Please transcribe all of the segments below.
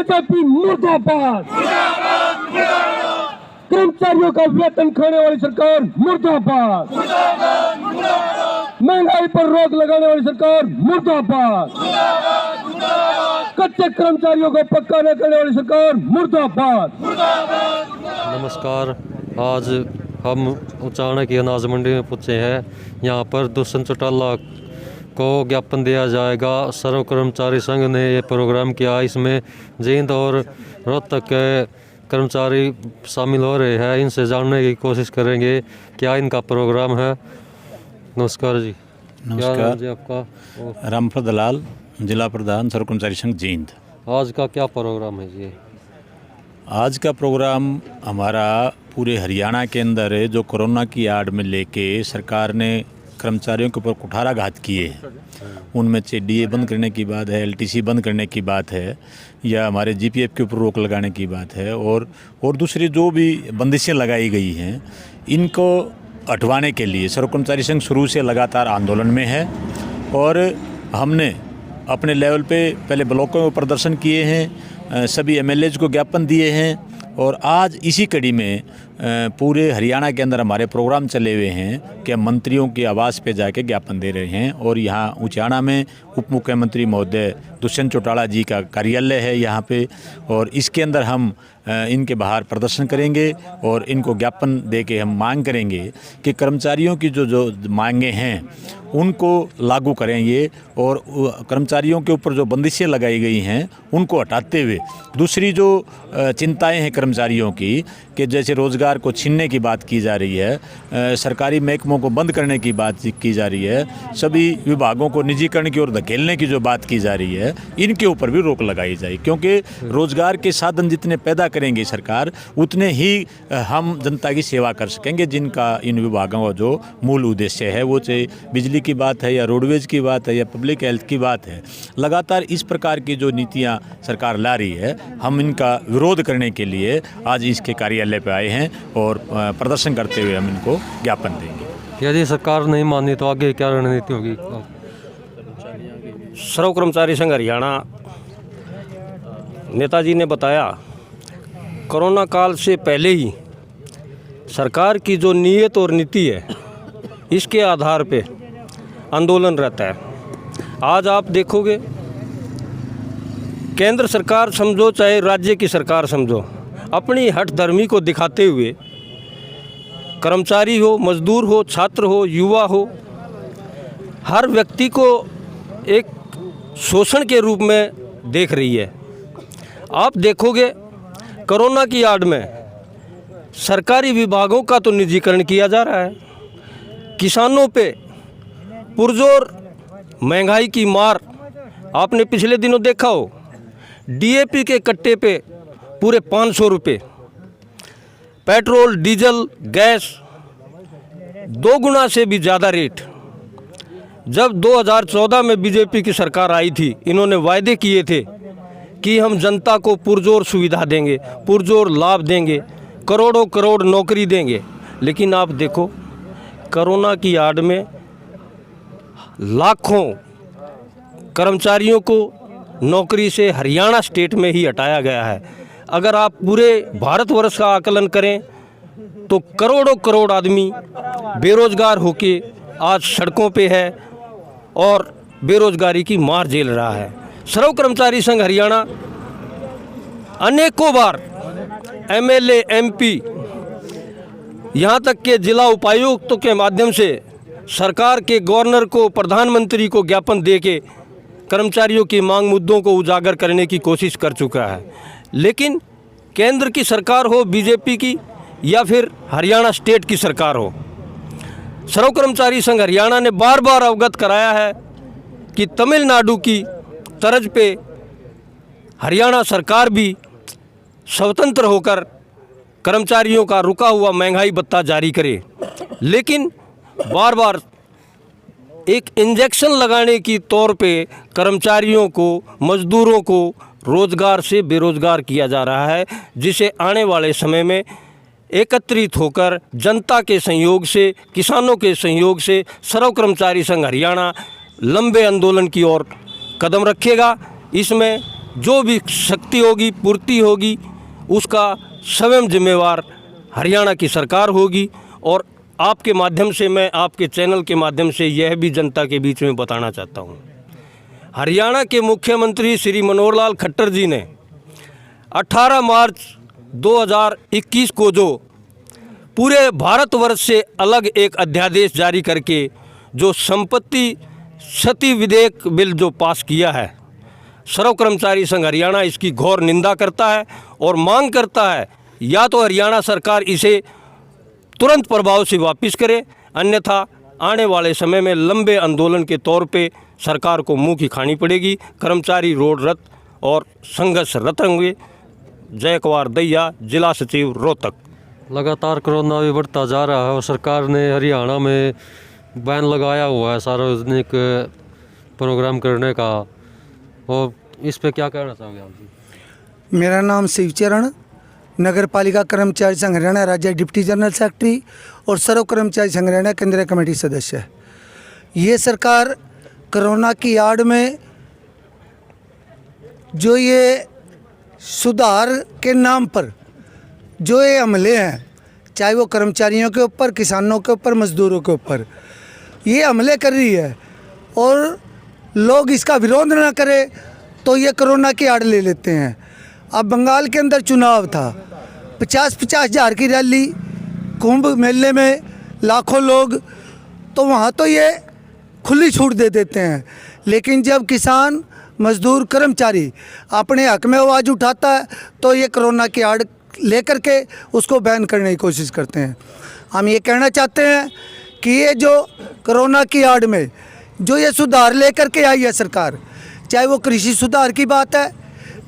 BJP मुर्दाबाद। कर्मचारियों का वेतन खाने वाली सरकार मुर्दाबाद। महंगाई पर रोक लगाने वाली सरकार मुर्दाबाद। कच्चे कर्मचारियों को पक्का न करने वाली सरकार मुर्दाबाद। नमस्कार, आज हम उचाना की अनाज मंडी में पहुंचे हैं। यहाँ पर दुष्यंत चौटाला को ज्ञापन दिया जाएगा। सर्व कर्मचारी संघ ने ये प्रोग्राम किया। इसमें जींद और रोहतक के कर्मचारी शामिल हो रहे हैं। इनसे जानने की कोशिश करेंगे क्या इनका प्रोग्राम है। नमस्कार जी। नमस्कार। क्या नाम जी आपका? रामफल दलाल, जिला प्रधान सर्व कर्मचारी संघ जींद। आज का क्या प्रोग्राम है जी? आज का प्रोग्राम हमारा पूरे हरियाणा के अंदर है। जो कोरोना की आड़ में लेके सरकार ने कर्मचारियों के ऊपर कुठाराघात किए हैं, उनमें से डीए बंद करने की बात है, एलटीसी बंद करने की बात है, या हमारे जीपीएफ के ऊपर रोक लगाने की बात है, और दूसरी जो भी बंदिशें लगाई गई हैं, इनको हटवाने के लिए सर्व कर्मचारी संघ शुरू से लगातार आंदोलन में है। और हमने अपने लेवल पे पहले ब्लॉकों में प्रदर्शन किए हैं, सभी एमएलएज को ज्ञापन दिए हैं, और आज इसी कड़ी में पूरे हरियाणा के अंदर हमारे प्रोग्राम चले हुए हैं कि हम मंत्रियों के आवास पे जाके ज्ञापन दे रहे हैं। और यहाँ उचाना में उप मुख्यमंत्री महोदय दुष्यंत चौटाला जी का कार्यालय है यहाँ पे, और इसके अंदर हम इनके बाहर प्रदर्शन करेंगे और इनको ज्ञापन दे के हम मांग करेंगे कि कर्मचारियों की जो मांगे हैं उनको लागू करें ये, और कर्मचारियों के ऊपर जो बंदिशें लगाई गई हैं उनको हटाते हुए दूसरी जो चिंताएं हैं कर्मचारियों की, कि जैसे रोज़गार को छीनने की बात की जा रही है, सरकारी महकमों को बंद करने की बात की जा रही है, सभी विभागों को निजीकरण की ओर धकेलने की जो बात की जा रही है, इनके ऊपर भी रोक लगाई जाए। क्योंकि रोज़गार के साधन जितने पैदा करेंगी सरकार, उतने ही हम जनता की सेवा कर सकेंगे, जिनका इन विभागों का जो मूल उद्देश्य है, वो चाहे बिजली की बात है या रोडवेज की बात है या पब्लिक हेल्थ की बात है। लगातार इस प्रकार की जो नीतियाँ सरकार ला रही है, हम इनका विरोध करने के लिए आज इसके कार्यालय पे आए हैं और प्रदर्शन करते हुए हम इनको ज्ञापन देंगे। यदि सरकार नहीं मानी तो आगे क्या रणनीति होगी? सर्व कर्मचारी संघ हरियाणा नेताजी ने बताया, कोरोना काल से पहले ही सरकार की जो नीयत और नीति है, इसके आधार पे आंदोलन रहता है। आज आप देखोगे, केंद्र सरकार समझो चाहे राज्य की सरकार समझो, अपनी हठधर्मी को दिखाते हुए कर्मचारी हो, मजदूर हो, छात्र हो, युवा हो, हर व्यक्ति को एक शोषण के रूप में देख रही है। आप देखोगे, कोरोना की आड़ में सरकारी विभागों का तो निजीकरण किया जा रहा है, किसानों पे पुरजोर महंगाई की मार आपने पिछले दिनों देखा हो। डीएपी के कट्टे पे पूरे 500 रुपये, पेट्रोल, डीजल, गैस 2 गुना से भी ज़्यादा रेट। जब 2014 में बीजेपी की सरकार आई थी, इन्होंने वायदे किए थे कि हम जनता को पुरजोर सुविधा देंगे, पुरजोर लाभ देंगे, करोड़ों करोड़ नौकरी देंगे। लेकिन आप देखो, कोरोना की आड़ में लाखों कर्मचारियों को नौकरी से हरियाणा स्टेट में ही हटाया गया है। अगर आप पूरे भारतवर्ष का आकलन करें तो करोड़ों करोड़ आदमी बेरोजगार होके आज सड़कों पे है और बेरोजगारी की मार झेल रहा है। सर्व कर्मचारी संघ हरियाणा अनेकों बार एमएलए, एमपी, यहाँ तक के जिला उपायुक्तों के माध्यम से सरकार के गवर्नर को, प्रधानमंत्री को ज्ञापन दे के कर्मचारियों की मांग मुद्दों को उजागर करने की कोशिश कर चुका है। लेकिन केंद्र की सरकार हो बीजेपी की या फिर हरियाणा स्टेट की सरकार हो, सर्व कर्मचारी संघ हरियाणा ने बार बार अवगत कराया है कि तमिलनाडु की तर्ज पे हरियाणा सरकार भी स्वतंत्र होकर कर्मचारियों का रुका हुआ महंगाई भत्ता जारी करे। लेकिन बार बार एक इंजेक्शन लगाने की तौर पे कर्मचारियों को, मजदूरों को रोज़गार से बेरोज़गार किया जा रहा है, जिसे आने वाले समय में एकत्रित होकर जनता के सहयोग से, किसानों के सहयोग से सर्व कर्मचारी संघ हरियाणा लंबे आंदोलन की ओर कदम रखेगा। इसमें जो भी शक्ति होगी, पूर्ति होगी, उसका स्वयं जिम्मेवार हरियाणा की सरकार होगी। और आपके माध्यम से, मैं आपके चैनल के माध्यम से यह भी जनता के बीच में बताना चाहता हूँ, हरियाणा के मुख्यमंत्री श्री मनोहर लाल खट्टर जी ने 18 मार्च 2021 को जो पूरे भारतवर्ष से अलग एक अध्यादेश जारी करके जो संपत्ति क्षति विधेयक बिल जो पास किया है, सर्व कर्मचारी संघ हरियाणा इसकी घोर निंदा करता है और मांग करता है या तो हरियाणा सरकार इसे तुरंत प्रभाव से वापस करे, अन्यथा आने वाले समय में लंबे आंदोलन के तौर पे सरकार को मुंह की खानी पड़ेगी। कर्मचारी रोड रत और संघर्ष रत होंगे। जय कुमार दैया, जिला सचिव रोहतक। लगातार कोरोना भी बढ़ता जा रहा है और सरकार ने हरियाणा में बैन लगाया हुआ है सार्वजनिक प्रोग्राम करने का, और इस पे क्या कहना चाहोगे आप जी? मेरा नाम शिवचरण, नगर पालिका कर्मचारी संघ हरियाणा राज्य डिप्टी जनरल सेक्रेटरी और सर्व कर्मचारी संघ हरियाणा केंद्रीय कमेटी सदस्य है। ये सरकार कोरोना की आड़ में जो ये सुधार के नाम पर जो ये हमले हैं, चाहे वो कर्मचारियों के ऊपर, किसानों के ऊपर, मजदूरों के ऊपर, ये हमले कर रही है और लोग इसका विरोध ना करें तो ये कोरोना की आड़ ले लेते हैं। अब बंगाल के अंदर चुनाव था, 50-50 हज़ार की रैली, कुंभ मेले में लाखों लोग, तो वहाँ तो ये खुली छूट दे देते हैं। लेकिन जब किसान, मजदूर, कर्मचारी अपने हक में आवाज़ उठाता है तो ये कोरोना की आड़ लेकर के उसको बैन करने की कोशिश करते हैं। हम ये कहना चाहते हैं कि ये जो कोरोना की आड़ में जो ये सुधार लेकर के आई है सरकार, चाहे वो कृषि सुधार की बात है,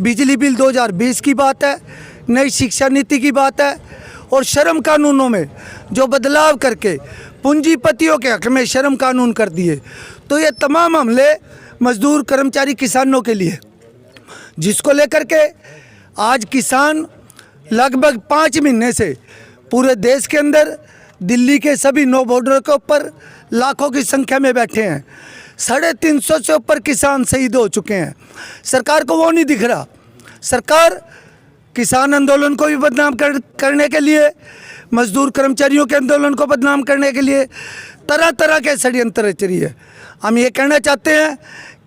बिजली बिल 2020 की बात है, नई शिक्षा नीति की बात है, और श्रम कानूनों में जो बदलाव करके पूंजीपतियों के हक में श्रम कानून कर दिए, तो ये तमाम हमले मजदूर, कर्मचारी, किसानों के लिए, जिसको लेकर के आज किसान लगभग 5 महीने से पूरे देश के अंदर दिल्ली के सभी 9 बॉर्डर के ऊपर लाखों की संख्या में बैठे हैं। 350 से ऊपर किसान शहीद हो चुके हैं। सरकार को वो नहीं दिख रहा। सरकार किसान आंदोलन को भी बदनाम करने के लिए, मजदूर कर्मचारियों के आंदोलन को बदनाम करने के लिए तरह तरह के षड्यंत्र रच रही है। हम ये कहना चाहते हैं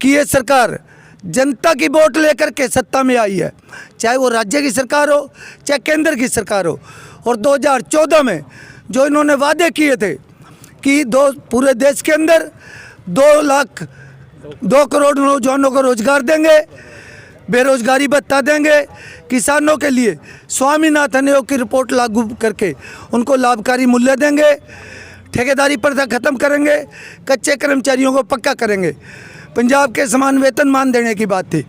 कि ये सरकार जनता की वोट लेकर के सत्ता में आई है, चाहे वो राज्य की सरकार हो, चाहे केंद्र की सरकार हो। और 2014 में जो इन्होंने वादे किए थे कि पूरे देश के अंदर 2 करोड़ नौजवानों को रोजगार देंगे, बेरोजगारी भत्ता देंगे, किसानों के लिए स्वामीनाथन आयोग की रिपोर्ट लागू करके उनको लाभकारी मूल्य देंगे, ठेकेदारी प्रथा खत्म करेंगे, कच्चे कर्मचारियों को पक्का करेंगे, पंजाब के समान वेतनमान देने की बात थी,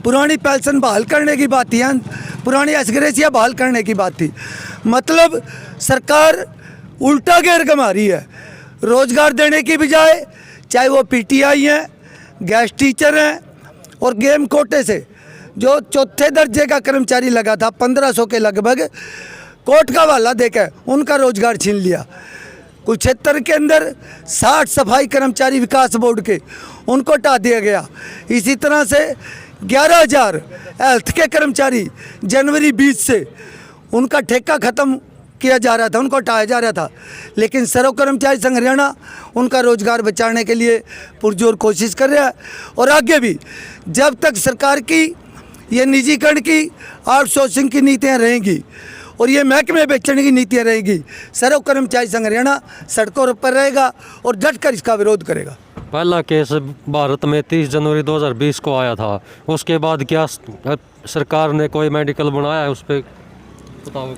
पुरानी पेंशन बहाल करने की बात थी, पुरानी एसग्रेसिया बहाल करने की बात थी। मतलब सरकार उल्टा घेर कमा रही है। रोजगार देने की बजाय, चाहे वो पीटीआई हैं, गैस टीचर हैं, और गेम कोटे से जो 4थे दर्जे का कर्मचारी लगा था 1500 के लगभग, कोर्ट का हवाला देकर उनका रोजगार छीन लिया। कुरुक्षेत्र के अंदर 60 सफाई कर्मचारी विकास बोर्ड के, उनको हटा दिया गया। इसी तरह से 11,000 हेल्थ के कर्मचारी जनवरी 20 से उनका ठेका ख़त्म किया जा रहा था, उनको हटाया जा रहा था। लेकिन सर्व कर्मचारी संघ हरियाणा उनका रोजगार बचाने के लिए पुरजोर कोशिश कर रहा है। और आगे भी जब तक सरकार की ये निजीकरण की, आउटसोर्सिंग की नीतियाँ रहेंगी और ये महकमे बेचने की नीतियाँ रहेंगी, सर्व कर्मचारी संघ हरियाणा सड़कों पर रहेगा और डटकर इसका विरोध करेगा। पहला केस भारत में 30 जनवरी 2020 को आया था, उसके बाद क्या सरकार ने कोई मेडिकल बनाया है उस पर बताओ।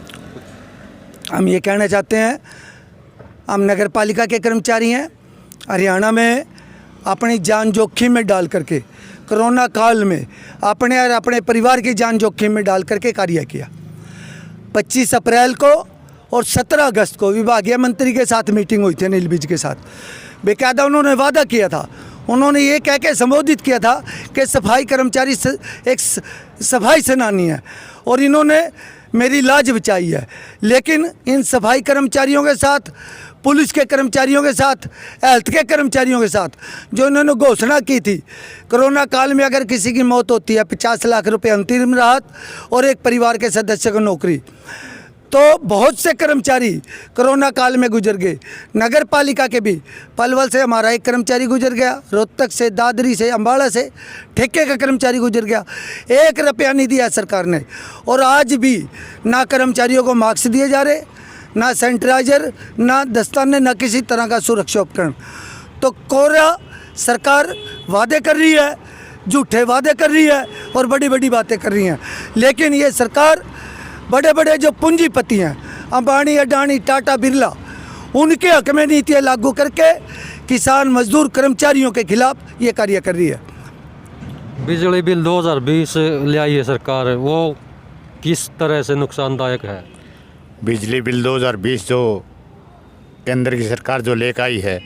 हम ये कहना चाहते हैं, हम नगर पालिका के कर्मचारी हैं, हरियाणा में अपनी जान जोखिम में डाल करके कोरोना काल में अपने और अपने परिवार की जान जोखिम में डाल करके कार्य किया। 25 अप्रैल को और 17 अगस्त को विभागीय मंत्री के साथ मीटिंग हुई थी अनिल विज के साथ। बेकायदा उन्होंने वादा किया था, उन्होंने ये कह के संबोधित किया था कि सफाई कर्मचारी एक सफाई सेनानी है और इन्होंने मेरी लाज बचाई है। लेकिन इन सफाई कर्मचारियों के साथ, पुलिस के कर्मचारियों के साथ, हेल्थ के कर्मचारियों के साथ जो इन्होंने घोषणा की थी, कोरोना काल में अगर किसी की मौत होती है 50 लाख रुपए अंतरिम राहत और एक परिवार के सदस्य को नौकरी, तो बहुत से कर्मचारी कोरोना काल में गुजर गए। नगर पालिका के भी पलवल से हमारा एक कर्मचारी गुजर गया, रोहतक से, दादरी से, अम्बाड़ा से ठेके का कर्मचारी गुजर गया। 1 रुपया नहीं दिया सरकार ने। और आज भी ना कर्मचारियों को मास्क दिए जा रहे, ना सैनिटाइजर, ना दस्ताने, ना किसी तरह का सुरक्षा उपकरण। तो कोरा सरकार वादे कर रही है, झूठे वादे कर रही है और बड़ी बड़ी बातें कर रही हैं। लेकिन ये सरकार बड़े बड़े जो पूंजीपति हैं, अंबानी, अडानी, टाटा, बिरला, उनके हक में नीतियाँ लागू करके किसान, मजदूर, कर्मचारियों के खिलाफ ये कार्य कर रही है। बिजली बिल 2020 ले आई है सरकार, वो किस तरह से नुकसानदायक है? बिजली बिल 2020 जो केंद्र की सरकार जो लेकर आई है,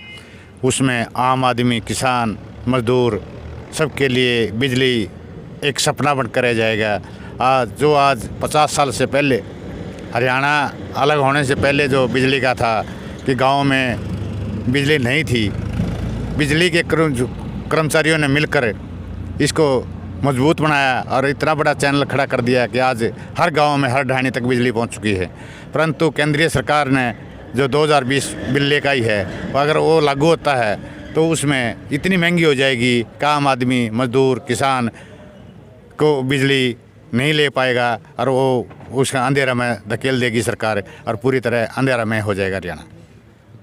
उसमें आम आदमी, किसान, मजदूर सबके लिए बिजली एक सपना बनकर रह जाएगा। आज 50 साल से पहले, हरियाणा अलग होने से पहले जो बिजली का था कि गांव में बिजली नहीं थी, बिजली के कर्मचारियों ने मिलकर इसको मजबूत बनाया और इतना बड़ा चैनल खड़ा कर दिया कि आज हर गांव में, हर ढाणी तक बिजली पहुंच चुकी है। परंतु केंद्रीय सरकार ने जो 2020 बिल लेकर आई है, अगर वो लागू होता है तो उसमें इतनी महंगी हो जाएगी कि आम आदमी, मजदूर, किसान को बिजली नहीं ले पाएगा और वो उसका अंधेरा में धकेल देगी सरकार और पूरी तरह अंधेरा में हो जाएगा हरियाणा।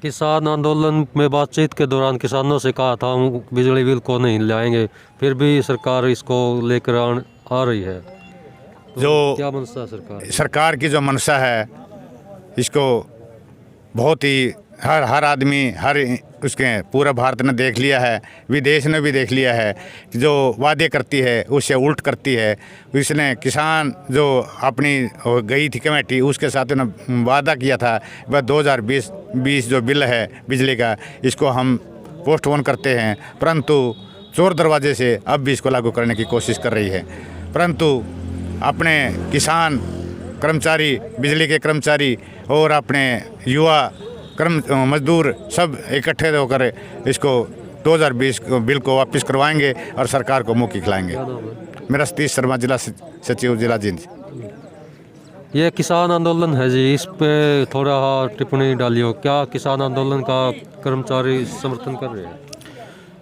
किसान आंदोलन में बातचीत के दौरान किसानों से कहा था हम बिजली बिल को नहीं लाएंगे, फिर भी सरकार इसको लेकर आ रही है। तो जो क्या मनसा सरकार की जो मनसा है, इसको बहुत ही हर आदमी, हर उसके पूरा भारत ने देख लिया है, विदेश ने भी देख लिया है कि जो वादे करती है उससे उल्ट करती है। इसने किसान जो अपनी गई थी कमेटी, उसके साथ उन्होंने वादा किया था वह 2020 जो बिल है बिजली का, इसको हम पोस्टपोन करते हैं, परंतु चोर दरवाजे से अब भी इसको लागू करने की कोशिश कर रही है। परंतु अपने किसान, कर्मचारी, बिजली के कर्मचारी और अपने युवा मजदूर सब इकट्ठे होकर इसको 2020 बिल को वापस करवाएंगे और सरकार को मुँह खिलाएंगे। मेरा सतीश शर्मा, जिला सचिव, जिला जींद। ये किसान आंदोलन है जी, इस पे थोड़ा टिप्पणी डालियो। क्या किसान आंदोलन का कर्मचारी समर्थन कर रहे हैं?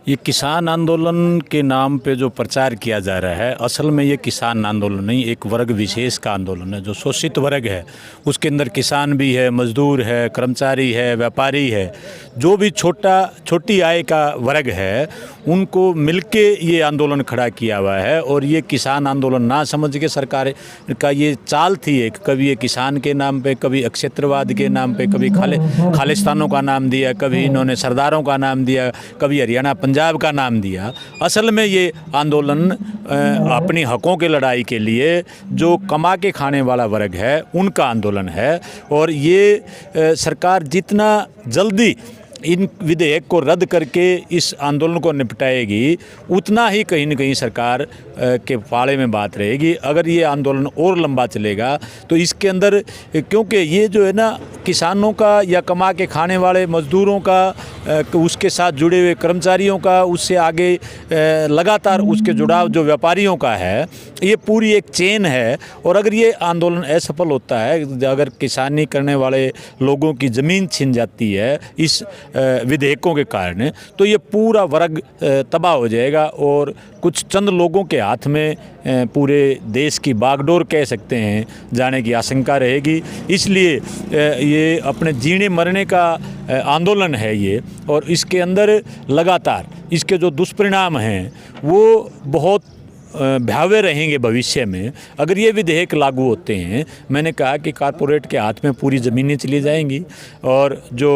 ये किसान आंदोलन के नाम पे जो प्रचार किया जा रहा है, असल में ये किसान आंदोलन नहीं, एक वर्ग विशेष का आंदोलन है। जो शोषित वर्ग है उसके अंदर किसान भी है, मजदूर है, कर्मचारी है, व्यापारी है, जो भी छोटी आय का वर्ग है, उनको मिलके ये आंदोलन खड़ा किया हुआ है। और ये किसान आंदोलन ना समझ के सरकार का ये चाल थी एक, कभी ये किसान के नाम पे, कभी अक्षेत्रवाद के नाम पे, कभी खालिस्तानों का नाम दिया, कभी इन्होंने सरदारों का नाम दिया, कभी हरियाणा पंजाब का नाम दिया। असल में ये आंदोलन अपनी हकों के लड़ाई के लिए जो कमा के खाने वाला वर्ग है उनका आंदोलन है। और ये सरकार जितना जल्दी इन विधेयक को रद्द करके इस आंदोलन को निपटाएगी, उतना ही कहीं न कहीं सरकार के फाड़े में बात रहेगी। अगर ये आंदोलन और लंबा चलेगा तो इसके अंदर, क्योंकि ये जो है ना किसानों का या कमा के खाने वाले मजदूरों का, उसके साथ जुड़े हुए कर्मचारियों का, उससे आगे लगातार उसके जुड़ाव जो व्यापारियों का है, ये पूरी एक चेन है। और अगर ये आंदोलन असफल होता है, अगर किसानी करने वाले लोगों की ज़मीन छिन जाती है इस विधेयकों के कारण, तो ये पूरा वर्ग तबाह हो जाएगा और कुछ चंद लोगों के हाथ में पूरे देश की बागडोर कह सकते हैं जाने की आशंका रहेगी। इसलिए ये अपने जीने मरने का आंदोलन है ये, और इसके अंदर लगातार इसके जो दुष्परिणाम हैं वो बहुत भयावह रहेंगे भविष्य में अगर ये विधेयक लागू होते हैं। मैंने कहा कि कारपोरेट के हाथ में पूरी ज़मीनें चली जाएंगी और जो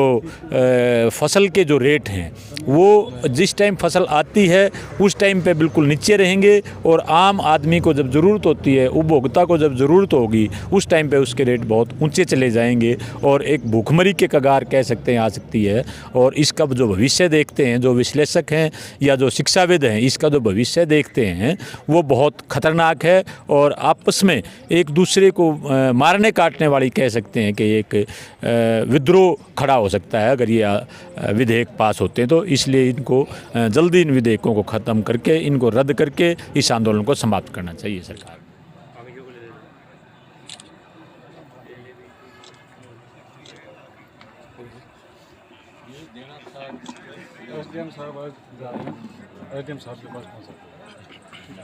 फसल के जो रेट हैं वो जिस टाइम फसल आती है उस टाइम पे बिल्कुल नीचे रहेंगे और आम आदमी को जब ज़रूरत होती है, उपभोक्ता को जब ज़रूरत होगी उस टाइम पे उसके रेट बहुत ऊंचे चले जाएंगे और एक भूखमरी के कगार कह सकते हैं आ सकती है। और इसका जो भविष्य देखते हैं, जो विश्लेषक हैं या जो शिक्षाविद हैं, इसका जो भविष्य देखते हैं वो बहुत खतरनाक है और आपस में एक दूसरे को मारने काटने वाली कह सकते हैं कि एक विद्रोह खड़ा हो सकता है अगर ये विधेयक पास होते हैं। तो इसलिए इनको जल्दी इन विधेयकों को ख़त्म करके, इनको रद्द करके इस आंदोलन को समाप्त करना चाहिए सरकार। एसडीएम साहब आज जा रहे हैं, एसडीएम साहब के पास पहुंचा।